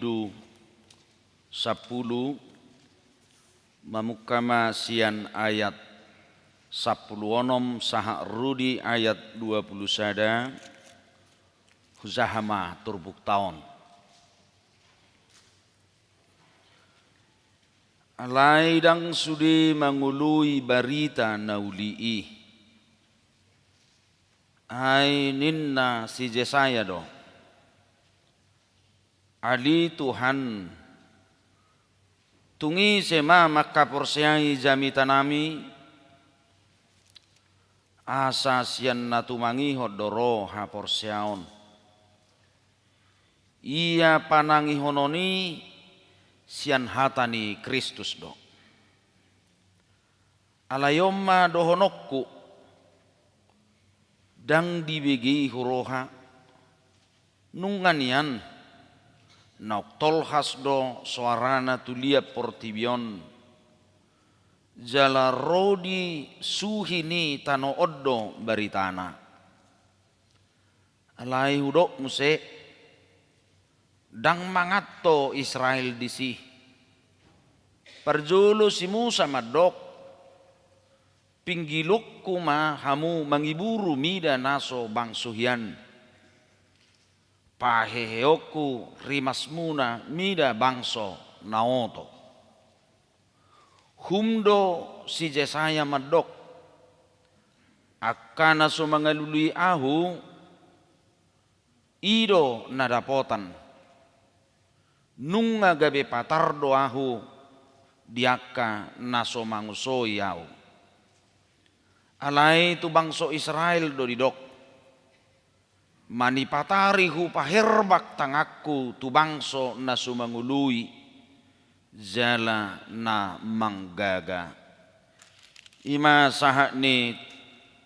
Maulidu 10 mamukama sian ayat 10 saha rudi ayat 20 sada huzahama turbuk taon alaidang sudi mangului barita naulii ai ninna si Jesaya do ali Tuhan tungi sema maka porsiai jami tanami asa sian natumangi hodoro ha porsiaon ia panangi hononi sian hatani Kristus do alayomma dohonokku dang dibegi huroha nunganian nauk tolhas do suarana tulia portibion jala rodi suhini tano oddo baritana alai hudok muse dang mangatto Israel disi perjulu si Musa madok pinggiluk kuma hamu mangiburu mida naso bangsuhian paheheoku rimasmuna mida bangso naoto humdo si Jesaya madok akana so mangalului ahu ido nadapotan nunga gabe patardo ahu diaka naso manguso yau alai tu bangso Israel do didok mani patari hu paherbak tangakku tu bangso naso mangului jala na manggaga ima saha ni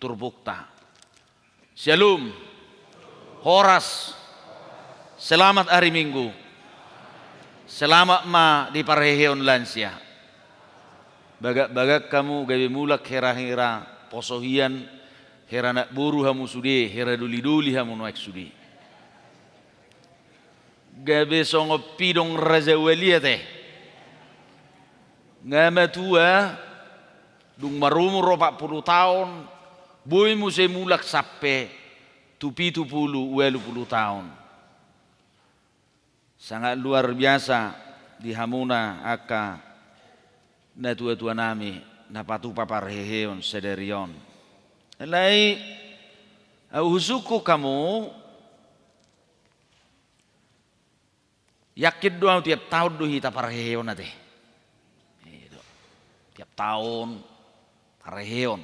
turbukta shalom horas selamat hari Minggu. Selamat ma di pareheon lansia. Bagak kamu gawe mulak hera-hera posohian hera nak buru hamu sudi hera duli-duli hamu noek sudi. Gawe songo pidong raja walia teh. Ngama tua dung marumur 40 tahun boy muse mulak sampai 70 tahun. Sangat luar biasa di hamuna aka na tua-tua nami na patu paparheheon sederion. Elai husuku kamu yakin doang tiap tahun do hita parheheon nate. Tiap tahun parheheon.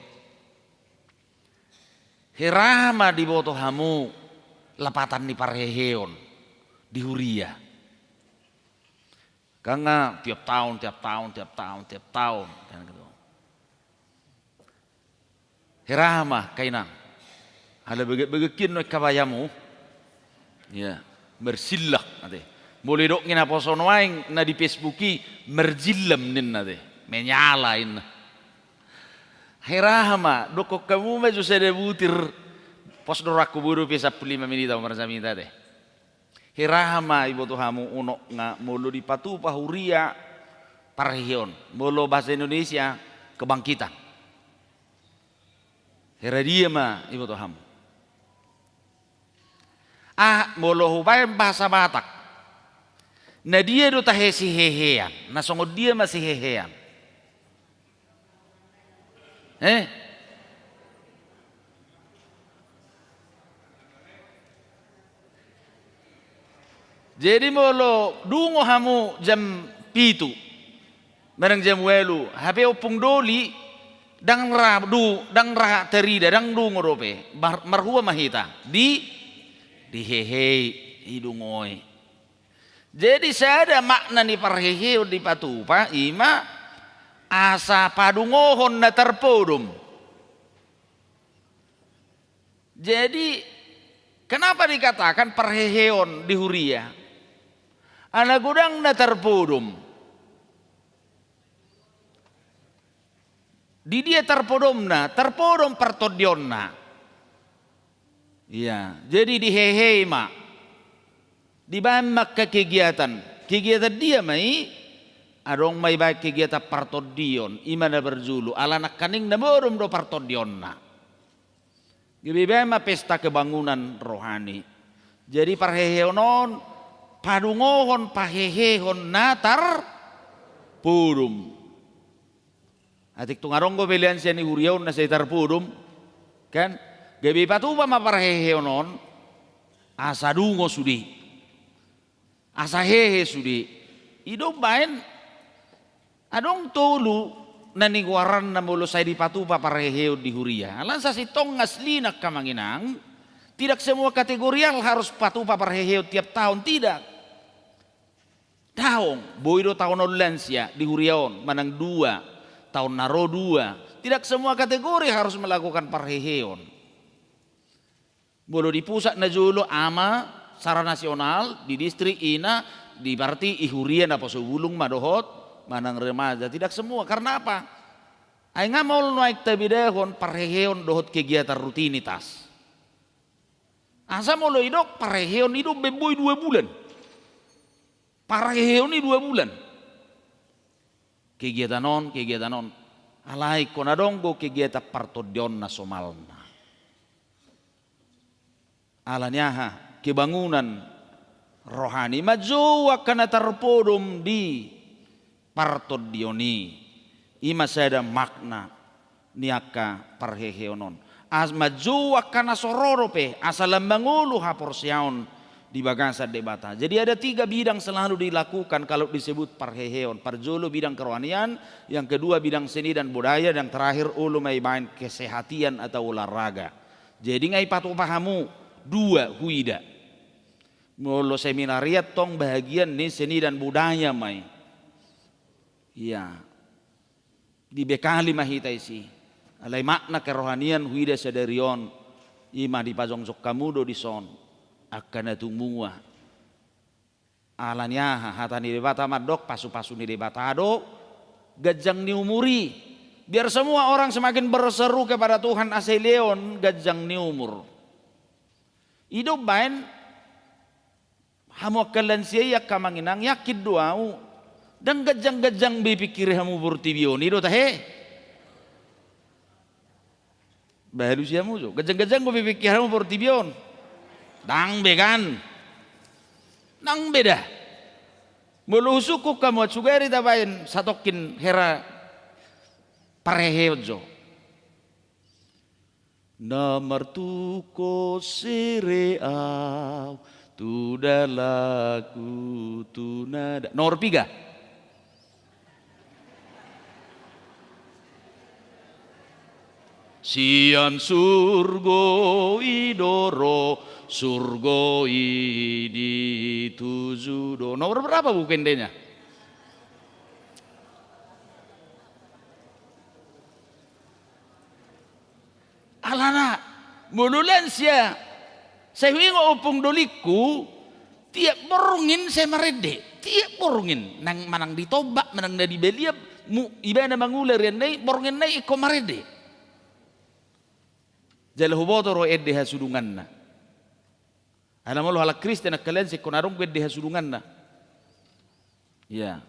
Hirama di boto hamu lapatan di parheheon di Huria. Karena tiap tahun kan gitu. Hirama kainang. Hala begekin no kabayamu. Ya, mersilak nate. Boleh dok ngina posono aing na di Facebooki merjilem nin nate. Menyalain. Hirama dok kamu maju sede butir pos doraku buru pesa 5 menit atau marzaminta deh. Hirahama ibu tuhamu unok nga mulu di patu pahuria parhion mulu bahasa Indonesia kebangkitan hiradia ma ibu tuhamu mulu hubay bahasa Batak na dia do tahe si hehean na songod dia masih hehean jadi molo dungo hamu jam 7 mereng jam 8 hape opung doli dang ra terida dang dungo rope marhua mahita di hehe hidungoi jadi saya ada makna ni parhehe di patupa ima asa padungohon na terpodum jadi kenapa dikatakan parheheon di Huria ana gudang na terpodum di dia terpodom pertodionna iya jadi di hehe ma di bamak kegiatan kegiatan dia mai adong may baik kegiatan partodion imana berzulu alanak kaning na morum do partodion na. Gibibema pesta kebangunan rohani. Jadi parheheonon padungohon pahehehon natar purum. Atik tungaronggo belian siya ni huriaw na sa itar purum. Kan? Gabi patuba maparheheonon asa dungo sudi. Asa hehe sudi. Ido bain adong tolu naningwaran na mulo say di patupa pareheo di huria. Alan sa sitong ngaslinak kamanginang, tidak semua kategorial harus patupa pareheo tiap tahun, tidak. Tahun, boido tahun olensya di huriaon, manang 2, tahun naro 2. Tidak semua kategori harus melakukan parheheon. Bolo di pusat na julo ama, secara nasional, di distrik ina, di parti ihuria na posubulung madohot, manang remaja, tidak semua. Karena apa? Ay nga mau naik tabidehon parheheon dohot kegiatan rutinitas. Asa mau lo idok parheheon idok beboy 2 bulan. Parheheon ini 2 bulan. Kegiatan non. Alai konadonggo kegiatan partodion na somalna. Alanyaha kebangunan rohani majuwa kana terpodom di partodioni ima sada makna niaka parheheonon asma juwa kana sororope asalam mangulu haporsiaon di bagasa debata. Jadi ada 3 bidang selalu dilakukan kalau disebut parheheon. Parjolo bidang kerohanian, yang kedua bidang seni dan budaya, dan terakhir ulu may main kesehatan atau olahraga. Jadi ngai patu pahamu 2 huida. Mulu seminariat tong bahagian nih seni dan budaya mai. Iya, dibekali mahita isi. Alai makna kerohanian huida sadarion ima di pajong sok kamudo di son akan atumua. Alanya hata ni debata madok pasu-pasu ni debata ado gajang ni umuri. Biar semua orang semakin berseru kepada Tuhan aseleon gajang ni umur. Hidup bain hamu kalansia yak kamanginang yakid doau. Dan gajang-gajang bipikir hamu burtibion itu tahe. Baru siamu jo. Gajang-gajang go bipikir hamu burtibion. Dang began. Nang beda. Mulu suku kamu sugari tabain satokin hera parehejo. Nomor tuko sireau tu dalaku tu nada. Nomor 3. Sian surgo idoro surgo idi tujudo. Nomor berapa bu kendenya? Alana mululan sia saya wingo opung doliku tiap borongin saya merede tiap borongin nang manang ditobak manang dari beliap mu ibana manguler yan nay borongin nay iko marede. Jalahu botoro edde hasudungan na. Alam mo halak Kristen na kalen si konarong edde hasudungan na. Ya.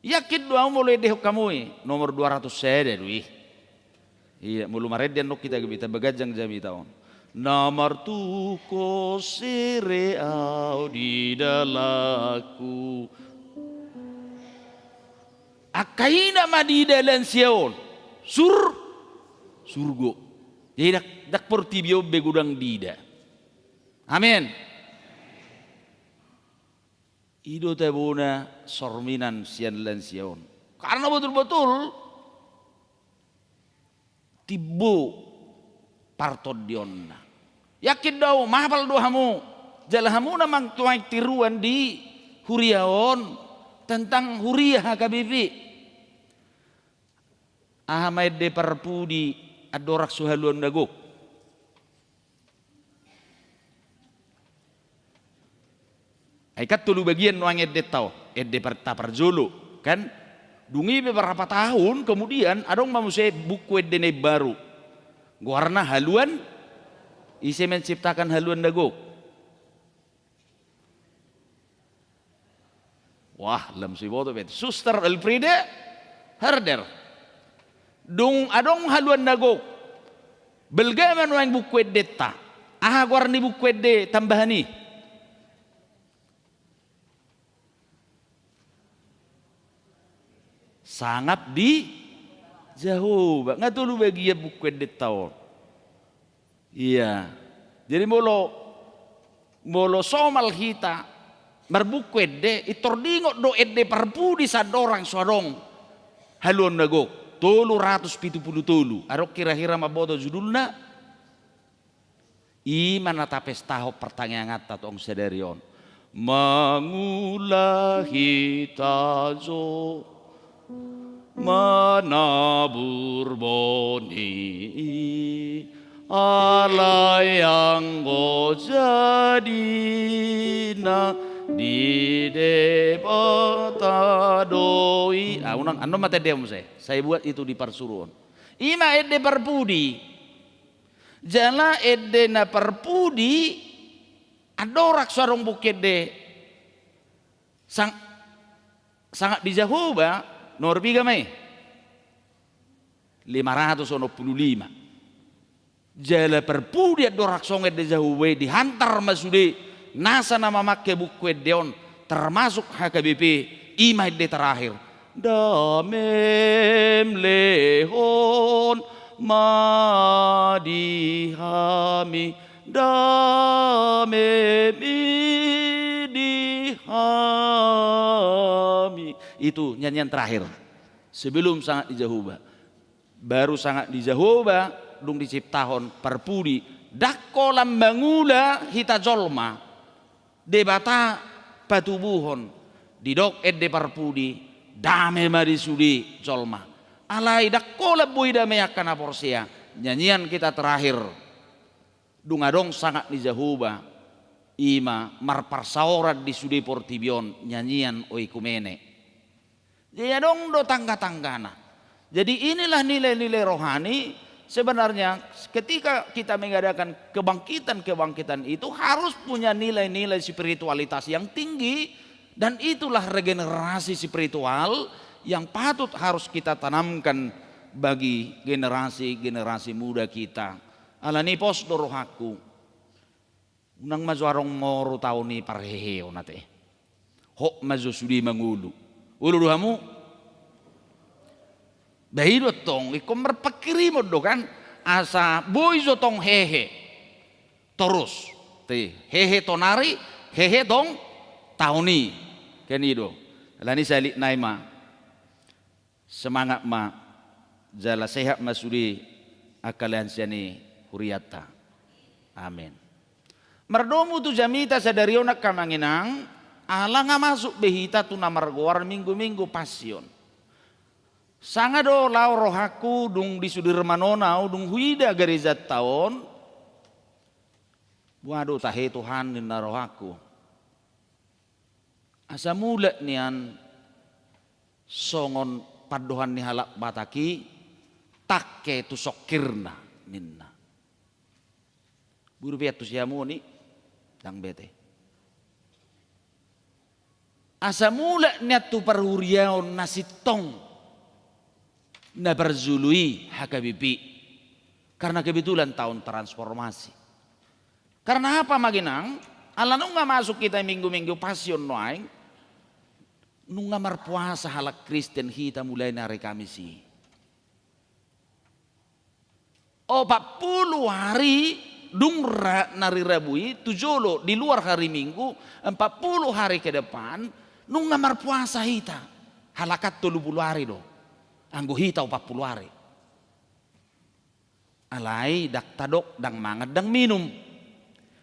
Yakin doa mo edde kamu nomor 200 sede dui. Iya mulu maredian nok kita gebita bagajang jami taon. Nomor tuko sireau di dalaku. Akaina madida lan siaon. Surgo. Jadi dak portibio begudang dida. Amin. Ido tabuna sorminan sian lan siaon. Karena betul-betul tibu partodionna. Yakin daw mahapal dohamu. Jalahamu namang tuai tiruan di huriaon tentang huriah kabibi. Ahmad de parpudi adorak suhaluan dagok. Aikat tulu bagian nuang edde tau, edde parjolo kan dungi beberapa tahun kemudian adong manusia buku edde baru. Warna haluan isi menciptakan haluan dagok. Wah, lam si boto bet. Suster Elfriede herder. Dung adong haluan nagok. Belgaman wang bukwet deta. Ahagwar ni bukwet de tambahani. Sangat di jauh. Nggak tulu bagi ya bukwet deta. Iya. Jadi molo somal hita marbukwet de itordingot do edde parpudi sa dorang suarong haluan nagok. 370 arok kira-kira mabodo judulna iman tapes taho pertanyaan tatong sederion mangulahi tazo manabur boni alai yang gojadina di debata doi unang ano matedem saya buat itu di parsuruan ima edde parpudi jala edde na parpudi adorak sarong bukit de sangat di Jahoba norbiga mai 585 jala parpudi adorak song edde Jahoba dihantar masude nasa nama makke buku deon termasuk HKBP imah de terakhir damem lehon madihami damem idihami itu nyanyian terakhir sebelum sangat di Jahoba baru sangat di Jahoba dung diciptahon perpudi dakko lambangula hita jolma debata patubuhon didok edde parpudi dame marisudi jolma alai dakko lebui dame akan aporsia nyanyian kita terakhir dungadong sangat di Jahoba ima marparsaurat di sudi portibion nyanyian oikumene jadi dong do tangga-tanggana jadi inilah nilai-nilai rohani. Sebenarnya ketika kita mengadakan kebangkitan itu harus punya nilai-nilai spiritualitas yang tinggi dan itulah regenerasi spiritual yang patut harus kita tanamkan bagi generasi-generasi muda kita. Alani pos dorohaku unang mazuarong moro tauni parheheo nate hok mazu sudi mangulu ulu duhamu bahidot tong ikom merpakirimo do kan asa boizo tong hehe terus te hehe tonari hehe tong tauni kenido lani salik naima semangat ma jala sehat masudi akalan siani huriata amin merdomu tu jamita sadariona kamanginang ala nga masuk behita tu namargoar minggu-minggu pasion sanga do lau rohaku dung di Sudirmanonau dung huida garizat tahun waduh tahe Tuhan nina rohaku asa mula nian songon padohan ni halak bataki takke tu sokirna ninna buru biat tu siamu ni dang bete asa mula niat tu parhuriaon nasitong na berzului HKBP karena kebetulan tahun transformasi. Karena apa maginang? Ala nunga masuk kita minggu-minggu pasion noaing nunga marpuasa halak Kristen kita mulai nari Kamisi. 40 hari dungra nari Rabui tujolo di luar hari Minggu 40 hari ke depan nunga marpuasa hita halakat 30 hari do. Anggo hitau 40 hari. Alai dak tadok dang mangat dang minum.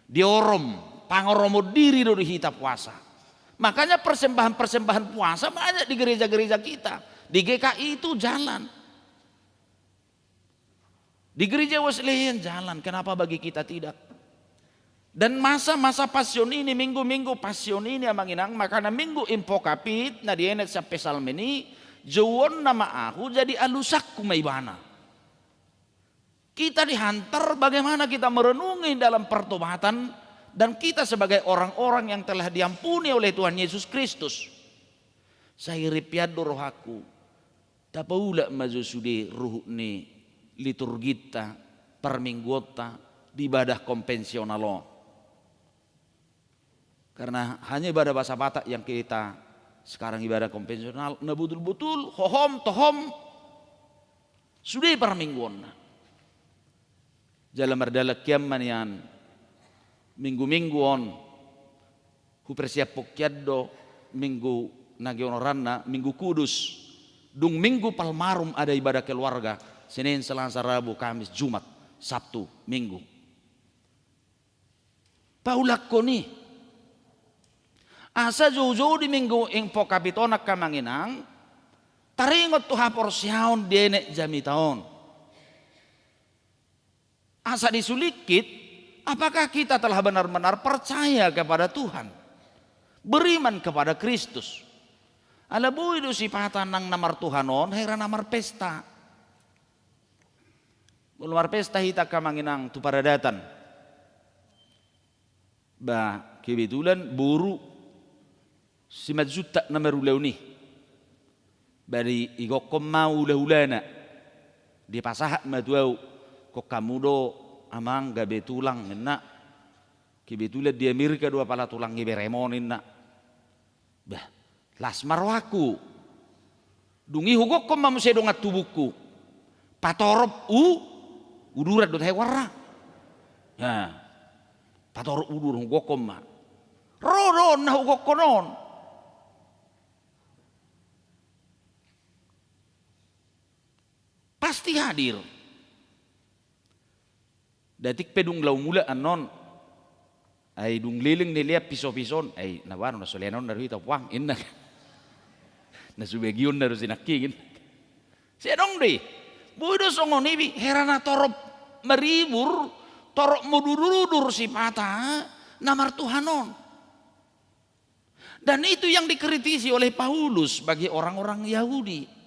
Diorom pangoromo diri do di hita puasa. Makanya persembahan-persembahan puasa banyak di gereja-gereja kita. Di GKI itu jalan. Di gereja Wesleyan jalan. Kenapa bagi kita tidak? Dan masa-masa pasion ini, minggu-minggu pasion ini amanginang makana minggu impokapit na dienet sa pesalmeni jawon nama aku jadi alusak kumaibana. Kita dihantar bagaimana kita merenungi dalam pertobatan dan kita sebagai orang-orang yang telah diampuni oleh Tuhan Yesus Kristus. Saya ripiado rohaku. Tapaula mazo sude ruh ni liturgita perminggota di ibadah konvensional lo. Karena hanya ibadah bahasa Batak yang kita sekarang ibadah konvensional, na betul-betul hohom tohom sudah permingguan. Jalan berdalak kiaman yang minggu-mingguan ku persiap pokyaddo minggu nagionoranna minggu kudus dung minggu palmarum ada ibadah keluarga Senin, Selasa, Rabu, Kamis, Jumat, Sabtu, Minggu. Paulak ko ni asa jauh-jauh di minggu ing pokapitonak kamanginang taringot tu hapor siaon dene jami taon. Asa disulikit, apakah kita telah benar-benar percaya kepada Tuhan, beriman kepada Kristus? Alabu itu sifatan nang namar Tuhanon, heran namar pesta. Namar pesta hita kamanginang tu paradatan. Ba kebetulan buru si juta namar ulau ni. Bari igokom mau ulana di pasahat maduau kok kamu do amang gabe tulang enak kebetulan di Amerika dua pala tulang ngeberemonin nak bah lasmar waku dungi hugok kom mamu sedongat tubuhku patorop udurat dot hewara ya patorop udur hugok kom ma rodon na hugok konon pasti hadir. Datik pedung lau mula anon ay dung liling niliap piso-pison ay nawaro na solenon na rito wang inna na subegyon na sinakingin siya dong di budo songon ibi herana torop meribur torop mudurudur si pata namar Tuhanon dan itu yang dikritisi oleh Paulus bagi orang-orang Yahudi.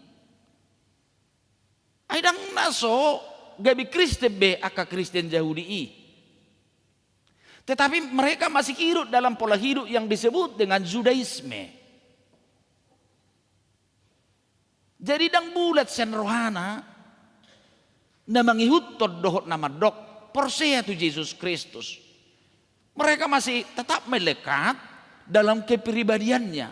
Aidang naso gabi Kristen be aka Kristen Yahudi i. Tetapi mereka masih hidup dalam pola hidup yang disebut dengan Judaisme. Jadi dang bulat sen rohana na mangihutod dohot nama dok persea tu Yesus Kristus. Mereka masih tetap melekat dalam kepribadiannya.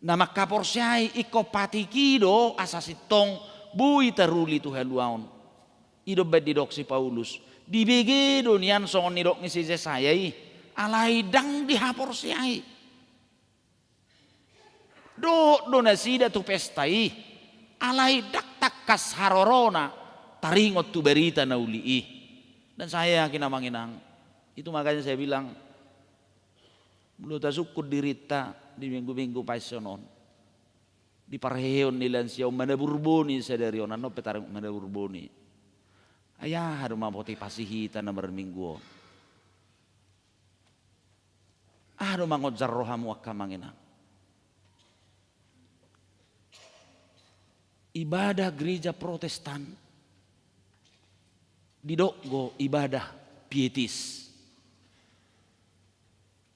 Nama kaporsiai iko patikido asasitong bui teruli tu haluaon. Ido bedidok si Paulus. Di BG donian songon nidok ni si saya alai dang dihapor siai. Do donasida tu pestai. Alai dak takas harorona taringot tu berita nauli. Dan saya yakin amanginang. Itu makanya saya bilang belum tasukut dirita di minggu-minggu pasionon. Di parheon nilan siya mana burboni sadari onan no petarang mana burboni ayah haru mapoti pasihita na berminggu haru mangojar rohamu akamangina ibadah gereja Protestan didokgo ibadah pietis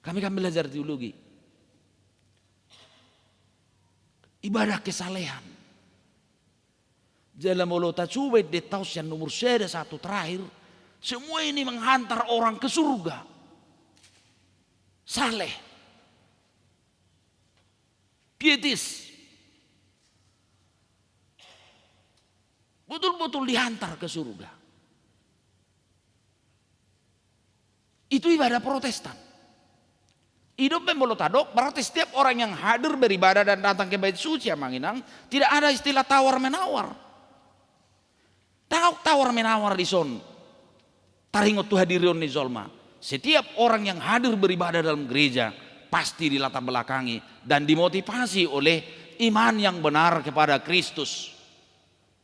kami belajar teologi ibadah kesalehan. Dalam olota cuwet di tahun yang nomor 1 terakhir, semua ini menghantar orang ke surga. Saleh. Pietis. Betul-betul dihantar ke surga. Itu ibadah Protestan. Hidup membolotadok berarti setiap orang yang hadir beribadah dan datang ke bait suci Amanginang tidak ada istilah tawar menawar. Tawar menawar di son. Taringot tu hadirin di zolma. Setiap orang yang hadir beribadah dalam gereja pasti dilatar belakangi dan dimotivasi oleh iman yang benar kepada Kristus.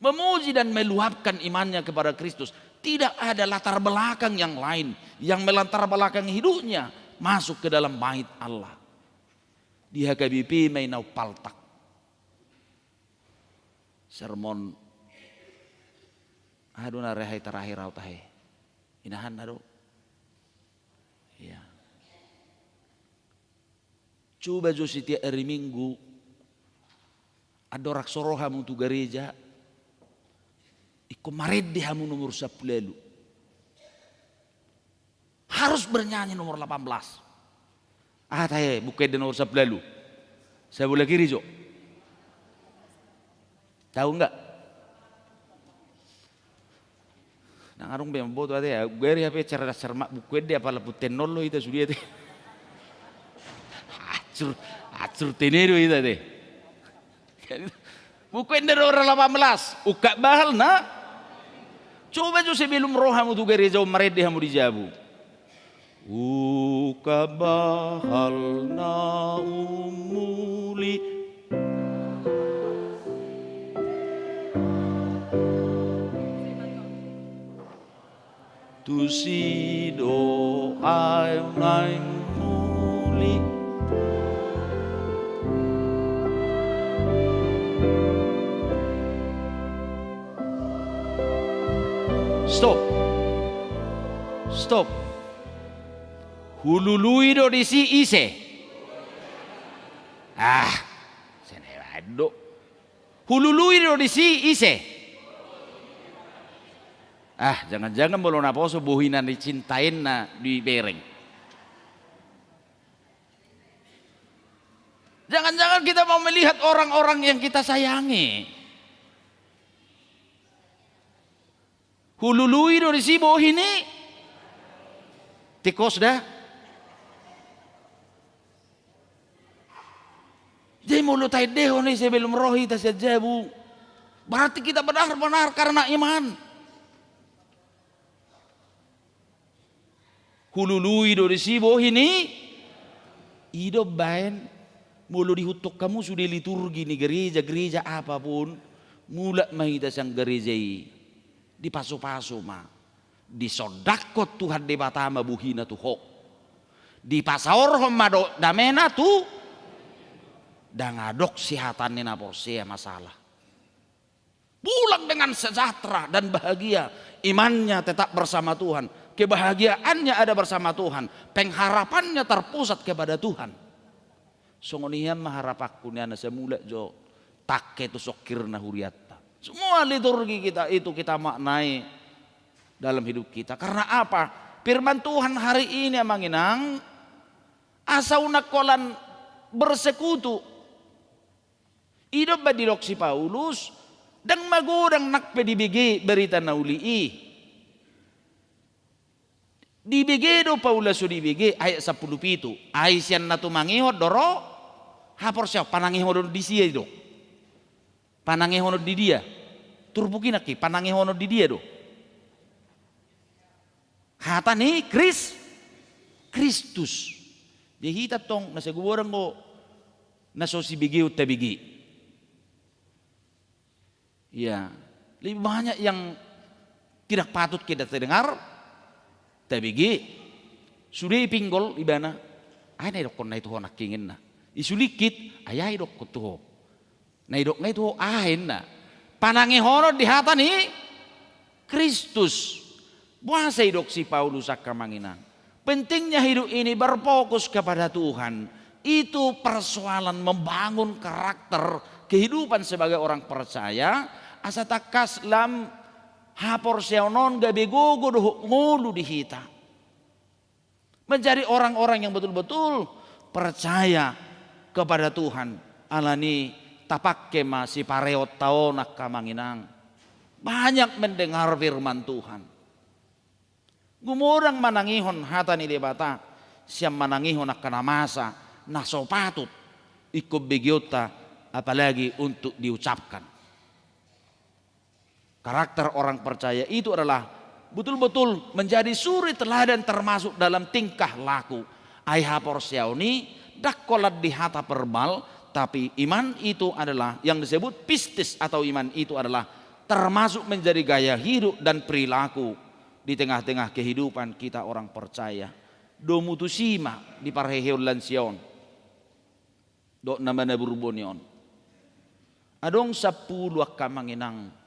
Memuji dan meluapkan imannya kepada Kristus. Tidak ada latar belakang yang lain yang melatar belakang hidupnya masuk ke dalam bait Allah. Di HKBP mainau paltak. Sermon aduna rehai terakhir au tahe. Inahan ado. Ya. Coba jo setiap hari Minggu ada orang sorohamu tu gereja, iko maredde hamu nomor 10. Harus bernyanyi nomor 18. Ah tahe bukan nomor 10. Saya boleh kiri jo. Tahu enggak? Nah arung bem boto ade ya, geri apa cerdas cermat buku dia apa leputen nol itu sudah itu. Acur teneru itu deh. Bukan dari orang 18, ukak bahal na. Coba jo sebelum rohamu tu gereja meredi hamu dijabu. Ukak bahal na umuli. Tu sido ay muli. Stop. Hulului do di si ise. Senewado. Hulului do di si ise. Jangan-jangan belum naposo buhinan dicintain na di bereng. Jangan-jangan kita mau melihat orang-orang yang kita sayangi. Hulului do di si bohini. Tikos dah. Jadi mulut deho nih sebelum rohi tas jabu. Berarti kita benar-benar karena iman. Hulului do disibo ini hidup bain mulu dihutuk kamu sudah liturgi nih gereja apapun mulak mahita sang gereja di pasu-pasu mah di sodakot Tuhan de batama buhina tu hok di pasaor homado damena tu dangadok sihatannya na porsea masalah pulang dengan sejahtera dan bahagia imannya tetap bersama Tuhan. Kebahagiaannya ada bersama Tuhan, pengharapannya terpusat kepada Tuhan. Songonian maharapaku niana semula jo takke tu sokirna huriatta. Semua liturgi kita itu kita maknai dalam hidup kita. Karena apa? Firman Tuhan hari ini manginang asau nakolan bersekutu. Hidup badilok si Paulus dan magurang nakpedibigi berita naulii. Di begedo Paulus di bege ayat 10 pitu aisian natu mangihod doro hapor siya panangihod di siya do panangihod di dia turbukin aki panangihod di dia do hata ni Kristus dia hita tong nasa guborang mo naso si bege uta bege ya lebih banyak yang tidak patut kita terdengar. Tabigi sudah pinggol ibana ay dok kon na ito nak kingin na isulikit ayay dok ko to na idok na ito ahin na panangihonod di hata ni Kristus buasa idok si Paulus sa kamanginan pentingnya hidup ini berfokus kepada Tuhan itu persoalan membangun karakter kehidupan sebagai orang percaya asa takas lam hapor seonon gabegogo doh ngulu dihita menjadi orang-orang yang betul-betul percaya kepada Tuhan alani tapakke masih pareot tao nak kamanginang banyak mendengar firman Tuhan gumurang manangihon hata ni debata siam manangihon nak kanamasa nasopatut ikut begiota apalagi untuk diucapkan. Karakter orang percaya itu adalah betul-betul menjadi suri teladan termasuk dalam tingkah laku. Aiha porsiauni dakkolat di hata perbal, tapi iman itu adalah yang disebut pistis atau iman itu adalah termasuk menjadi gaya hidup dan perilaku di tengah-tengah kehidupan kita orang percaya. Domutusima di parheheon lansion. Dok namanya burbonion. Adong 10 kamanginang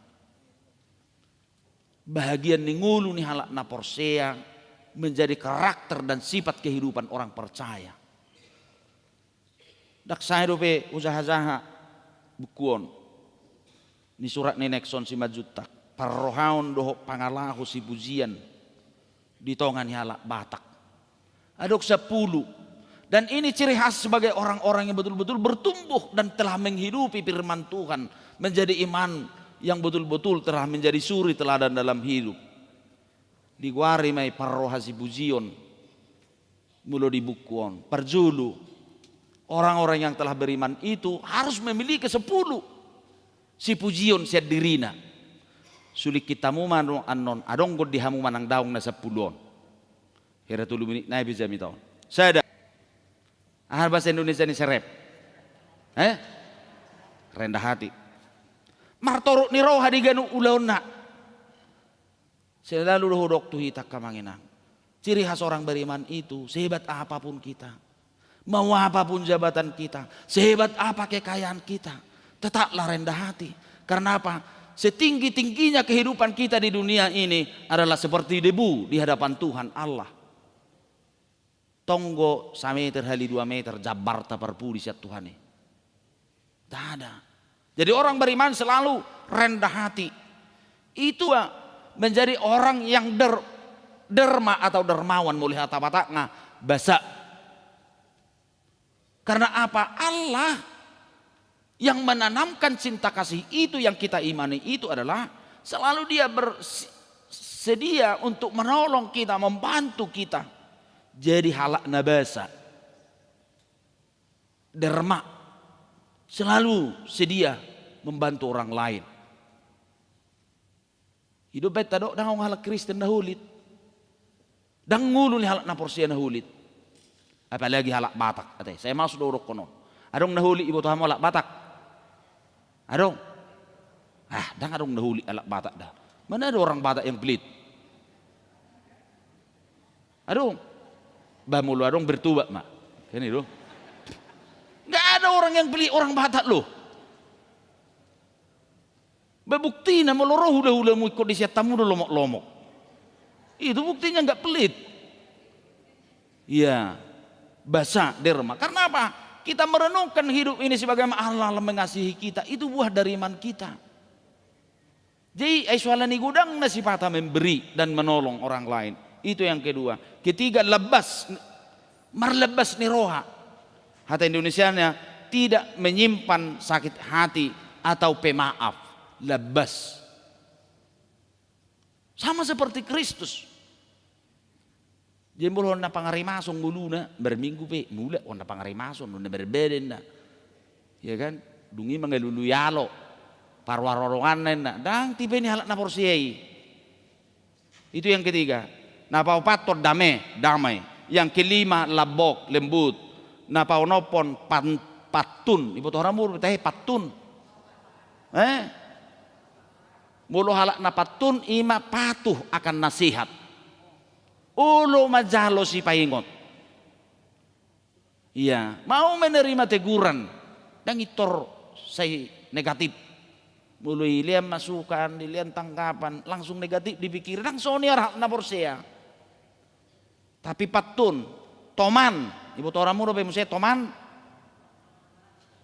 bahagian ningulu ni halak na porsea menjadi karakter dan sifat kehidupan orang percaya. dak saya dope usaha-usaha bukuon ni surat ni Nexon si majutak parrohaon doho pangalahu si pujian di tongan halak Batak adok 10. Dan ini ciri khas sebagai orang-orang yang betul-betul bertumbuh dan telah menghidupi firman Tuhan, menjadi iman yang betul-betul telah menjadi suri teladan dalam hidup. Diguari mai parrohasi bujion mulo dibukuon parjulu. Orang-orang yang telah beriman itu harus memiliki 10 si pujion siat dirina. Sulik kita mu manu anon adong god dihamu manang daung na 10. Hera tulu menit naik bisa mitau. Saya ahal bahasa Indonesia ini serep. Rendah hati. Martorok ni roh hadiganu ulauna. Selalu dohodok tuh hitak kamanginang. Ciri khas orang beriman itu sehebat apapun kita, mau apapun jabatan kita, sehebat apa kekayaan kita, tetaplah rendah hati. Karena apa? Setinggi-tingginya kehidupan kita di dunia ini adalah seperti debu di hadapan Tuhan Allah. Tonggo 1 meter hali 2 meter jabar taparpu di siat Tuhan ini. Tak ada. Jadi orang beriman selalu rendah hati. Itu menjadi orang yang derma atau dermawan mulai hata batakna basa. Karena apa? Allah yang menanamkan cinta kasih itu yang kita imani itu adalah selalu dia bersedia untuk menolong kita, membantu kita. Jadi halak nabasa derma selalu sedia membantu orang lain. Hidup beta dok dang halak Kristen dahulit dang ngulu ni halak na porsia dahulit apalagi halak Batak ate saya masuk dorok kono adong dahuli ibu tuhan halak Batak adong dang adong dahuli halak Batak dah mana ada orang Batak yang pelit adong bamulu adong bertuba mak kan itu nggak ada orang yang beli orang Batak loh bebukti na meloroh hula-hula mu ikut di tamu do lomok-lomok itu buktinya nggak pelit iya basa derma karena apa kita merenungkan hidup ini sebagai Allah mengasihi kita itu buah dari iman kita jadi aiswalani gudang nasipata memberi dan menolong orang lain. Itu yang kedua. Ketiga, marlebas niroha. Hata Indonesianya tidak menyimpan sakit hati atau pemaaf. Lebas. Sama seperti Kristus. Jembul honna pangarimason guluna berminggu pe mula honna pangarimason honna berbeden na. Ya kan? Dungi mangalulu yalo. Parwarorongan na. Dang tipe ni halak na porsiai. Itu yang ketiga. Napaupatot damai. Yang kelima labok lembut. Napaunopon patun. Ibu orang mur teh patun. Mulu halak na patun ima patuh akan nasihat. Ulo majalo si paingot. Iya, mau menerima teguran dan itor saya negatif. Mulai liam masukan, dilihat tangkapan, langsung negatif dipikir, langsung niar na porsia. Tapi patun, toman, ibu orang muro pe musya toman.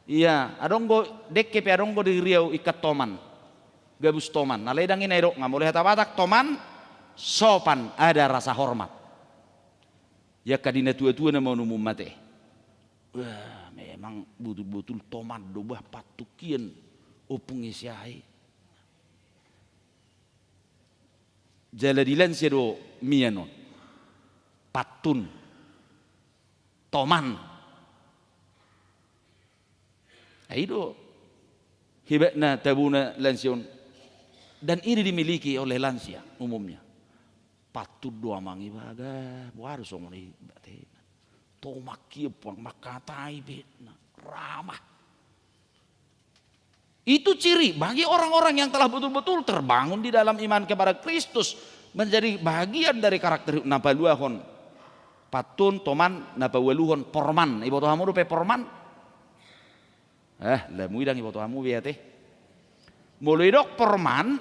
Iya, adonggo dekke pe adonggo di Riau ikat toman. Gabus toman. Naledang inairo nggak boleh hata-batak toman sopan ada rasa hormat. Ya kadina tua-tua na mau numum mate. Wah, memang betul-betul toman dobah patukian opung isiai. Jaladilan sedo mianon. Patun toman itu hebatnya tabuna lansion dan ini dimiliki oleh lansia umumnya patut doa mangi baga baru songoni bate tomaki pang makatai betna ramah itu ciri bagi orang-orang yang telah betul-betul terbangun di dalam iman kepada Kristus menjadi bagian dari karakter napaluahon patun toman napawaluhon porman ibu tuhamu rupe porman lamudang ibu tuhamu biate mulai dok porman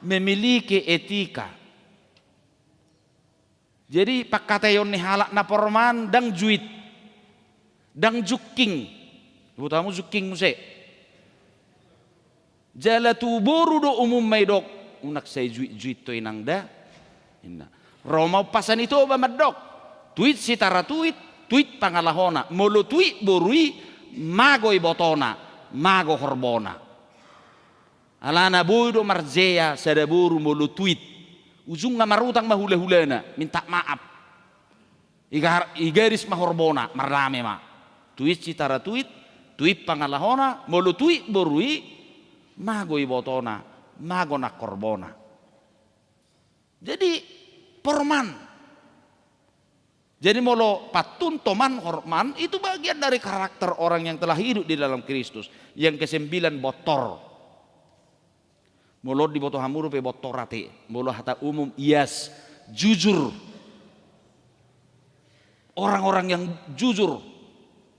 memiliki etika jadi pak katayon ni halak na porman dang juit dang juking Butamu zuking muse. Jala tu boru do umum may dok. Unak say juit to inangda. Roma pasan itu ba madok. Tweet si tara tweet pangalahona. Molo tweet borui magoy botona, mago horbona. Alana bodo marzeya sada boru molo tweet. Ujung nga marutang mahula-hulana, minta maaf. Igaris mahorbona, marrame ma. Tweet si tara tweet pangalahona, molo tweet borui magoy botona, mago nak korbona. Jadi porman. Jadi molo patun toman horman itu bagian dari karakter orang yang telah hidup di dalam Kristus. Yang ke-9 botor. Molo di boto hamuru pe botorate. Molo hata umum ias jujur. Orang-orang yang jujur,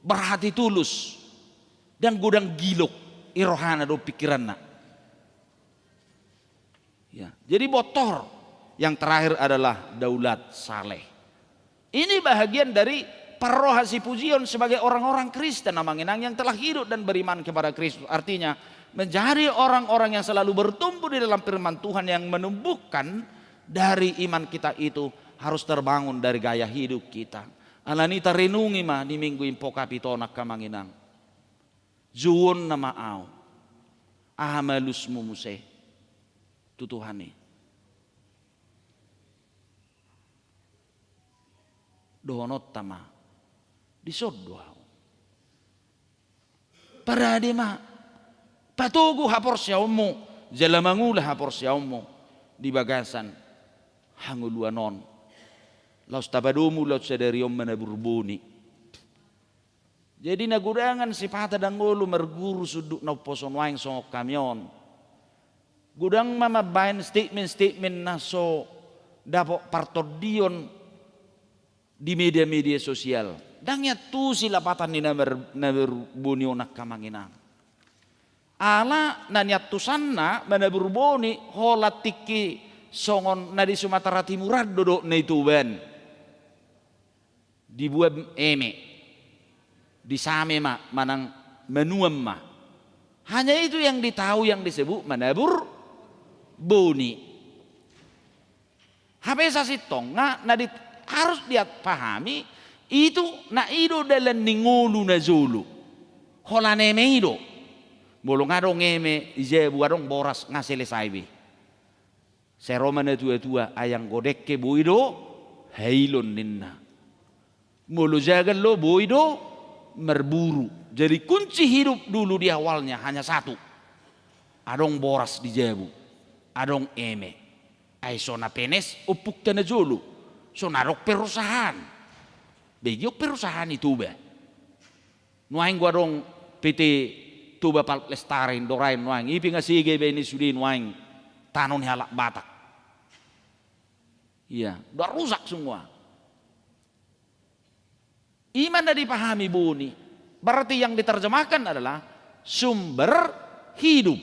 berhati tulus dan gudang gilok irohana do pikiranna. Ya, jadi botor. Yang terakhir adalah daulat saleh. Ini bahagian dari parohasi pujian sebagai orang-orang Kristen namanginang yang telah hidup dan beriman kepada Kristus. Artinya menjadi orang-orang yang selalu bertumbuh di dalam firman Tuhan yang menumbuhkan dari iman kita itu harus terbangun dari gaya hidup kita. Alanita renungi mah di minggu impo kapitonak kamanginang. Juwon na maaw. Ahamalus mumuse. Tutuhani. Dohonot tama. Disodwa. Para adema. Patugu hapor siyawmo. Jalamangula hapor siyawmo. Di bagasan. Hanguluanon. Laus tabadumu laus sadariom manaburbuni. Jadi nagurangan si pata dangolo merguru suduk na poson waing songok kamyon. Gudang mamabayan statement na so dapo partodion di media-media sosial. Dangnya tu silapatan ni naberbuni onak kamanginang. Ala nanyat tusanna manaburbuni holatiki songon na di Sumatera Timur dodok na ituban. Dibuat eme. Disame ma manang menuam ma. Hanya itu yang ditahu yang disebut manabur boni. Habis asitong na harus dia pahami itu na ido dalam ningulu na zulu. Holane me ido. Bolong adong eme ijebu adong boras ngaselesai be. Seroma na tua-tua ayang godek ke boido hailon ninna. Mulu jagan lo boido merburu. Jadi kunci hidup dulu di awalnya hanya satu. Adong boras di jebu. Adong eme. Ay sona penes upuk tana jolo. So narok perusahaan. Bejok perusahaan itu ba. Nuaing gua dong PT Tuba Lestarin dorain nuaing. Ipi nga sige ba ini sudi nuaing tanon halak batak. Iya, udah rusak semua. Iman dah dipahami buni. Berarti yang diterjemahkan adalah sumber hidup.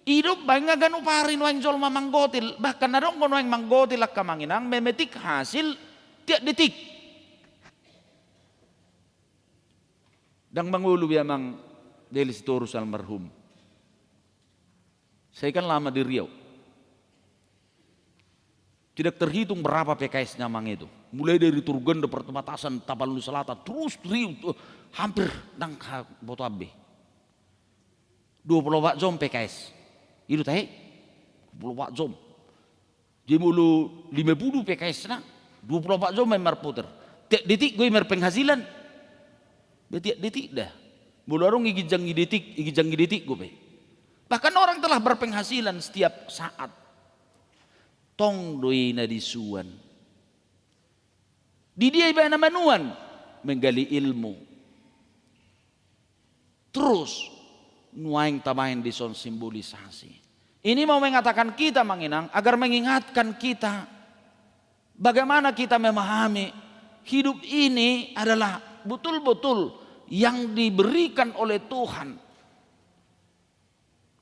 Hidup banyak ganu pari nuang jol mamanggotil. Bahkan ada orang nuang manggotil ak kamanginang memetik hasil tiap detik. Dan mengulu biamang Delis Torus almarhum. Saya kan lama di Riau. Tidak terhitung berapa PKS-nya mang itu. Mulai dari Turganda perbatasan Tapanuli Selatan terus Riau hampir nang Boto Abe. 24 jam PKS. Itu teh 24 jam. Dia mulu 50 PKS na 24 jam memar puter. Tiap detik gue mer penghasilan. Tiap detik dah. Mulu orang igijang detik gue. Bahkan orang telah berpenghasilan setiap saat. Tong doi na disuan. Di dia iba manuan menggali ilmu. Terus nuaing tamain dison simbolisasi. Ini mau mengatakan kita manginang agar mengingatkan kita bagaimana kita memahami hidup ini adalah betul-betul yang diberikan oleh Tuhan.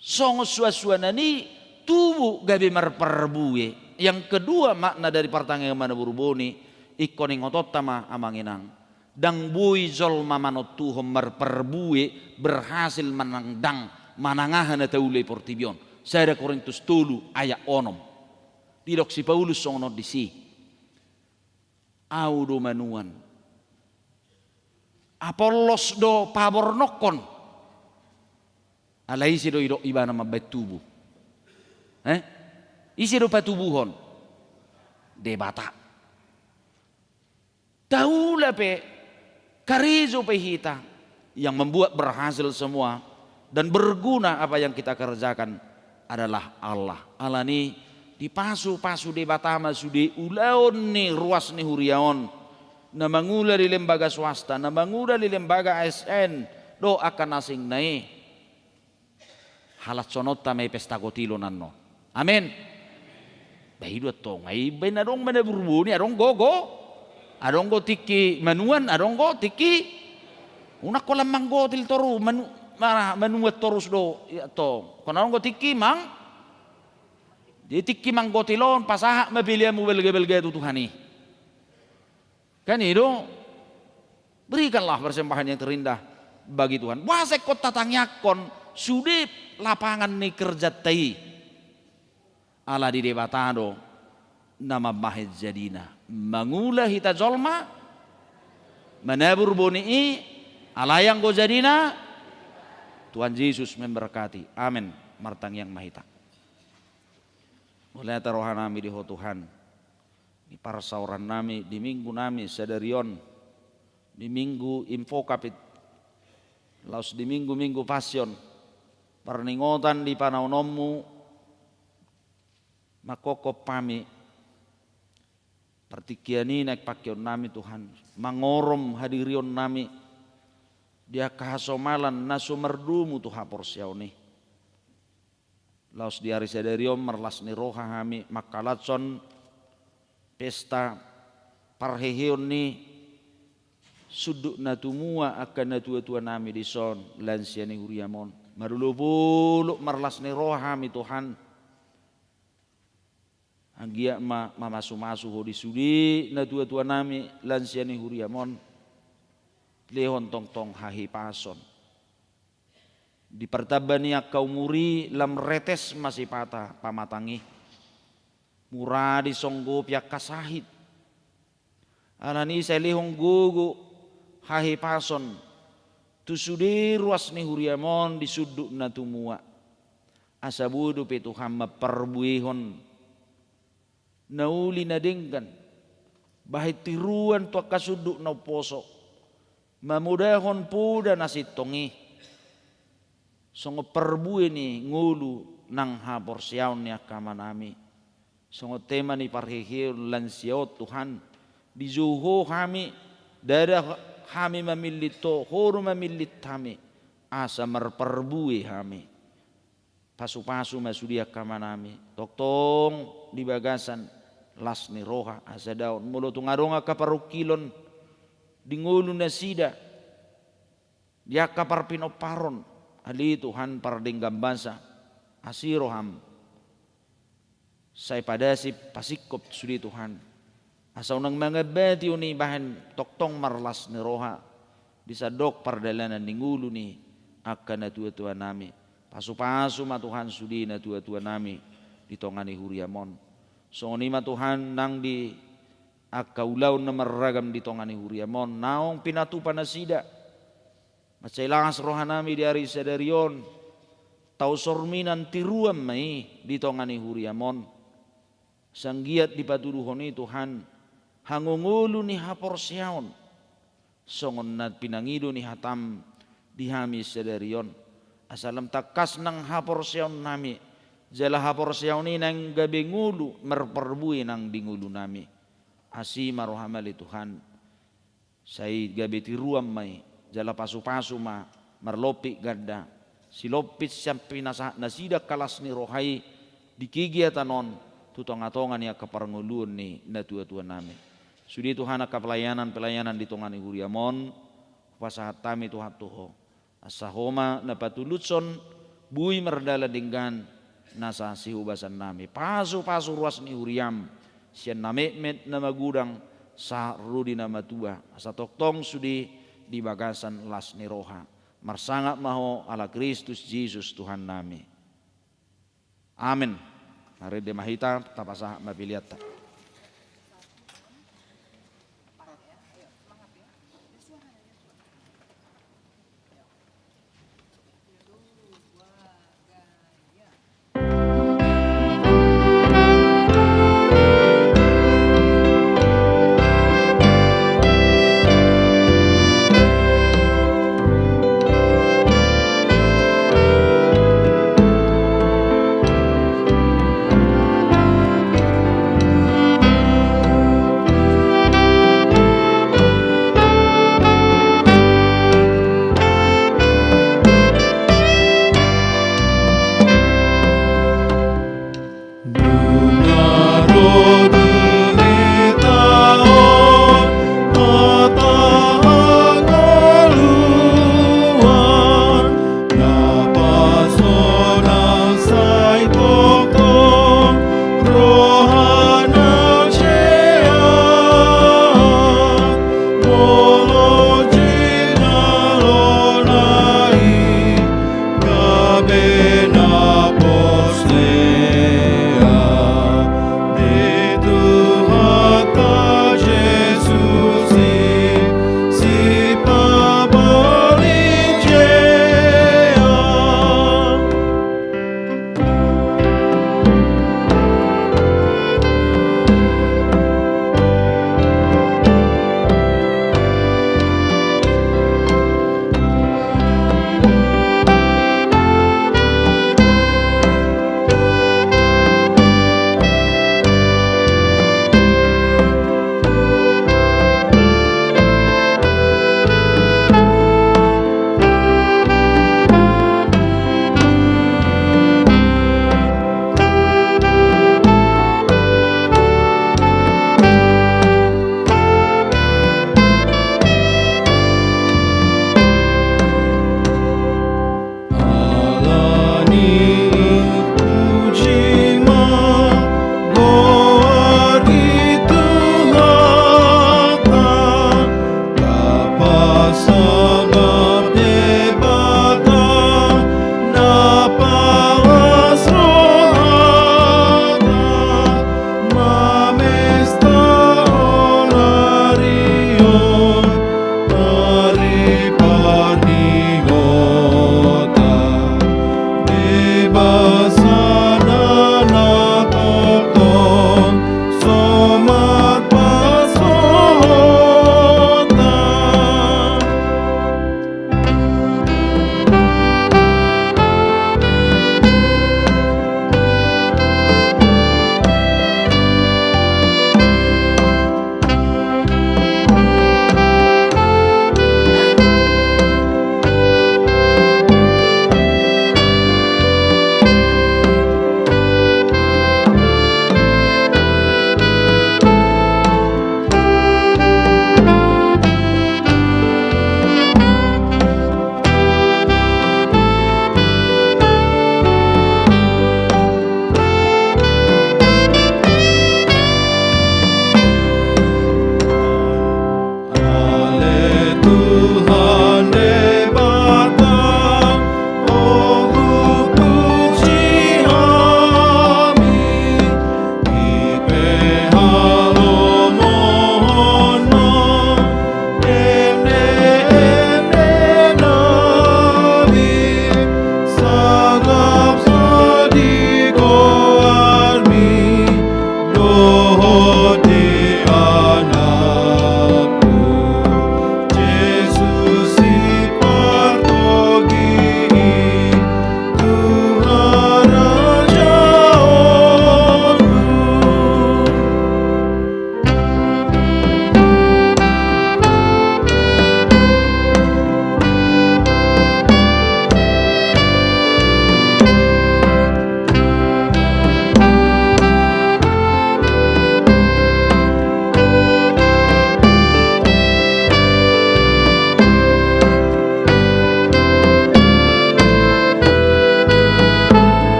Song suasuanani tubuh gabi marperbuye. Yang kedua makna dari pertanyaan mana burboni ikoning otot tama amanginang Dang bui zolma manot tuhom merperbue berhasil menangdang manangahan na taulay portibion. Sada Korintus 3 ayat 6. Didok si Paulus songonot di si. Audo manuan. Apollos do pabornokon. Alai si do idok ibana mabait tubuh. Isi do patubuhon. Debata. Taula pe Karizo pehita yang membuat berhasil semua dan berguna apa yang kita kerjakan adalah Allah. Allah ni dipasu-pasu di batama sudi ulaon ni ruas ni huriaon na mangula di lembaga swasta, na mangula di lembaga ASN do akan asing nai halat sonot tamay pesta kotilo nanno. Amin. Bahidu to ngai benadong menaburbuni adong gogo. Adonggo tiki manuan, adonggo tiki unak ko lamang go til toru manuat torus do ya to. Kon adonggo tiki mang di tiki mang go tilon pasaha mabilia mu belge-belge tu Tuhani. Kan itu berikanlah persembahan yang terindah bagi Tuhan. Wasek kota tangyakon sudip lapangan ni kerja tai ala di debatado nama mahid jadina mangula hita zolma menabur boni'i alayang go jadina. Tuhan Yesus memberkati. Amin. Martang yang mahita mulai taruhan nami di Tuhan di parsauran nami di minggu nami sadarion di minggu info kapit laus di minggu pasion perningotan di panaunommu makoko pami partikiani naik pakaian nami Tuhan mangorom hadirion nami dia kahasomalan nasu merdumu Tuhan porsiauni laus di hari sadariom merlas ni roha kami makalatson pesta parheheon ni suduk natumua akan natua-tua nami di son lansia ni huriamon marulubuluk merlas ni roha kami Tuhan anggia masu-masu ho di sudi na tua-tua nami lansia ni huriamon lehon tong-tong hahi pason di pertabani akau muri lam retes masih patah pamatangi murah di songgo piak kasahit anani saya lehong gugu hahi pason tu sudi ruas ni huriamon di suduk na tumua asabudu pe Tuhan maperbuihon nauli na denggan bahit tiruan tua kasuduk na poso mamudahon puda nasitongi songo perbui ni ngulu nang hapor siaw ni akama nami songo tema ni parhihir lansiaw Tuhan di zuho kami dada kami mamilito horo mamilit kami asa merperbui kami pasu-pasu masudi akama nami toktong di bagasan las ni roha asa daun mulo tungaronga kaparukilon dingulu na sida dia kapar pinoparon ali Tuhan pardenggang bangsa asiroham say padasi pasikop sudi Tuhan asa unang mga beti uni bahan toktong marlas ni roha disadok pardalanan dingulu ni akan na tua-tua nami pasu-pasu ma Tuhan sudi na tua-tua nami ditongani huriamon so ni Tuhan nang di akaulaw na maragam di tongani huriamon naong pinatupan na sida macailangas rohan nami di ari sadarion tau sorminan tiruam mai di tongani huriamon sanggiat di patuduhon ni Tuhan hangungulu ni hapor siaon songon na pinangido ni hatam di hami sadarion asalam takas nang hapor siaon nami jala hapor siyaw ni nang gabi ngulu merperbui nang dingulu nami asi marohamali Tuhan say gabi tiruam may jala pasu-pasu ma marlopi ganda silopit sampai nasida kalas ni rohai dikigiatanon tutong-atongan ya kaparanguluan ni natua-tua nami sudi Tuhan ka pelayanan di tongani huriamon pasahat tami Tuhan tuho asahoma na patulutson bui merdala dinggan nasa sihubasan nami pasu-pasu ruas ni huriam sian namet na magudang sa rudi nama tua sa toktong sudi di bagasan las niroha marsangat maho ala Kristus Yesus Tuhan nami. Amin. Hari de mahita tapasa mapiliata.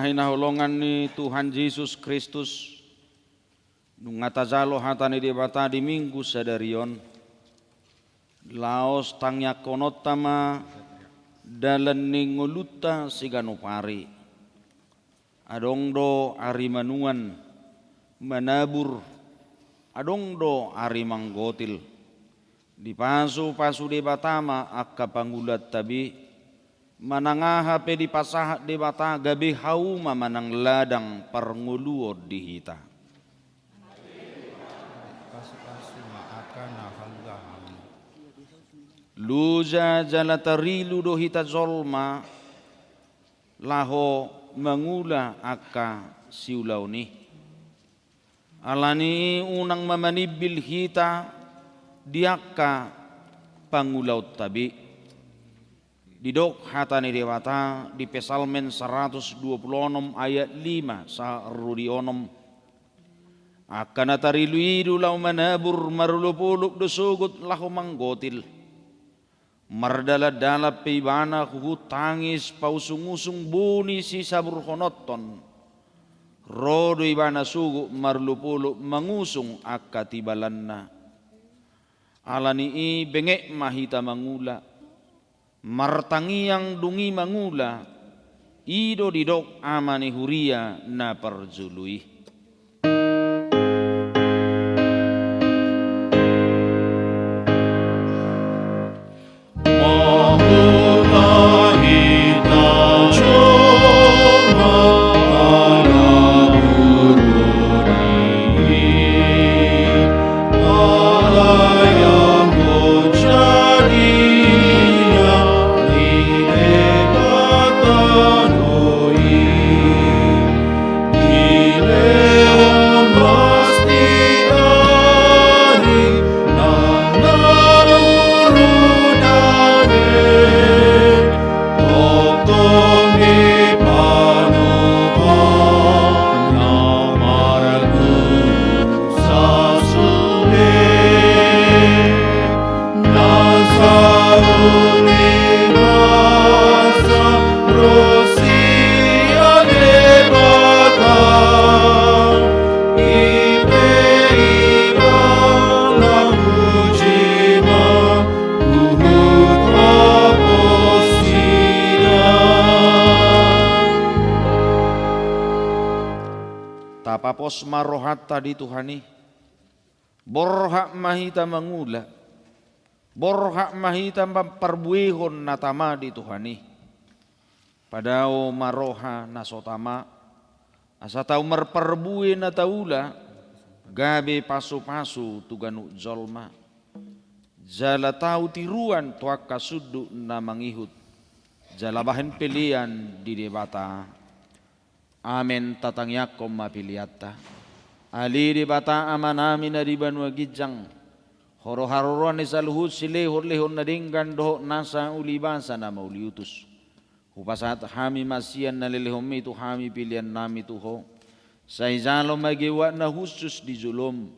mahinahulongan ni Tuhan Yesus Kristus nungatazalo hatani di bata di minggu sadarion laos tangya konotama dalan ninguluta siganupari adongdo ari manuan manabur adongdo ari manggotil di pasu di batama akka pangulat tabi manangaha pe di pasah di bata gabi hauma manang ladang parnguluod di hita. Luja jalatarilu do hita zolma laho mangula akka siulaw ni. Alani unang mamanibil hita diakka pangulaw tabi. Didok hatani dewata di Pesalmen 126 ayat 5 sa rudionom akan atariluidu lau manabur marulupuluk dosugut lahu manggotil mardala-dala peibana kuhu tangis pausung-usung buni si sabur honoton rodo ibana sugu marulupuluk mangusung akatibalanna alani i bengek mahita mangula martangi yang dungi mangula ido didok amani huria na perjului. Tapapos marohat tadi Tuhani borhak mahita mangula borhak mahita perbuihon natama di Tuhani padao maroha nasotama asa tau merperbui nataula gabe pasu-pasu tuganu zolma jala tau tiruan tuak kasudu na mangihut jala bahan pilihan di debata. Amen tatangyakom mapiliata. Ali di bata amanami na di banwa gijang. Horo-haroron ni saluhut silehor-lehor na dinggan doho nasa ulibasa na mauliutus. Hupasat hami masian na lelehom itu hami pilihan nami tuho. Sa izalo magiwa na husus di zulum.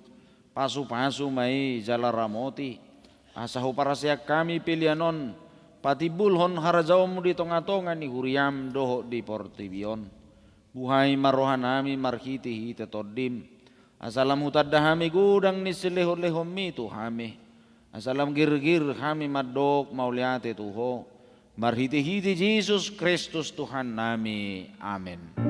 Pasu-pasu may jalaramoti. Asa huparasya kami pilihanon. Patibulhon harazawm di tonga-tonga ni huriam doho di portibion. Buhay marohanami marhiti tetodim asalam hutadahami gudang ni silehor-lehom itu hami asalam gir-gir hami madok mauliate tuho marhiti-hiti Yesus Kristus Tuhan nami amin.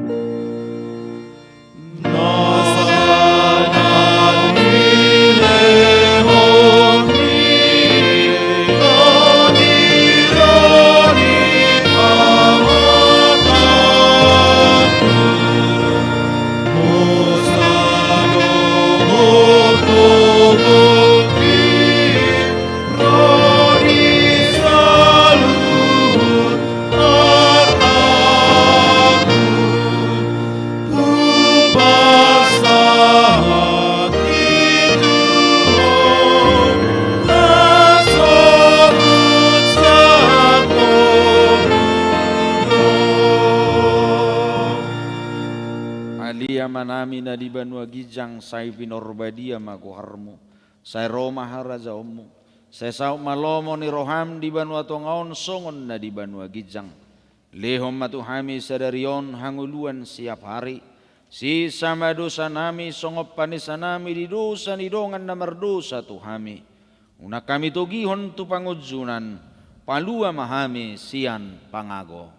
Manami na di banwa gijang say pinorbadia maguharmu say Roma harazaomu say sao malomo ni roham di banwa tongaon songon na di banwa gijang Lehom matuhami sadarion hanguluan siap hari. Si sama dosa nami songop panisa nami di dosa ni dongan na merdosa tuhami. Una kami togihon tu pangudzunan, palua mahami sian pangago.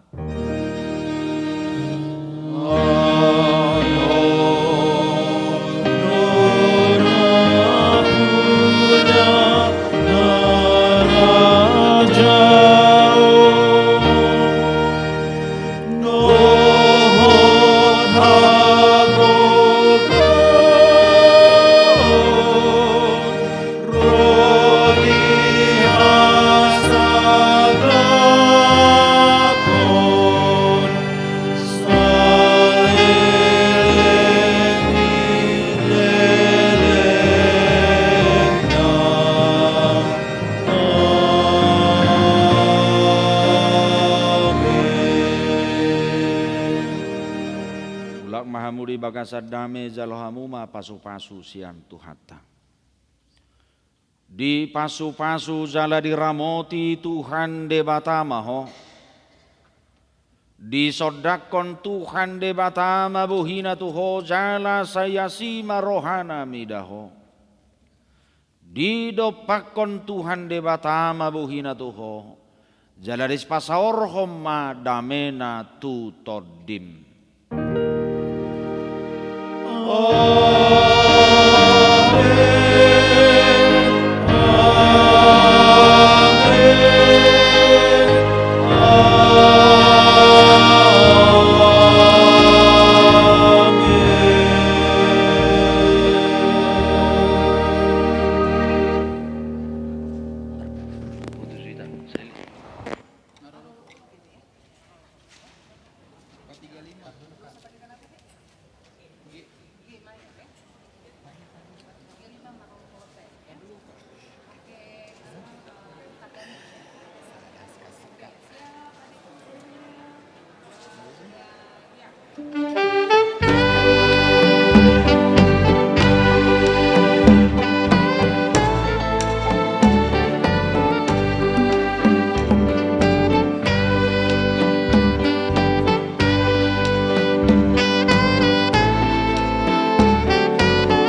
Mahamuri bagasad dame jalohamuma pasu-pasu sian tuhata. Di pasu-pasu jala diramoti Tuhan debatama ho. Di sodakon Tuhan debatama buhina tuho jala sayasima rohana midaho. Di dopakon Tuhan debatama buhina tuho jala dispasaor homa damena tu todim.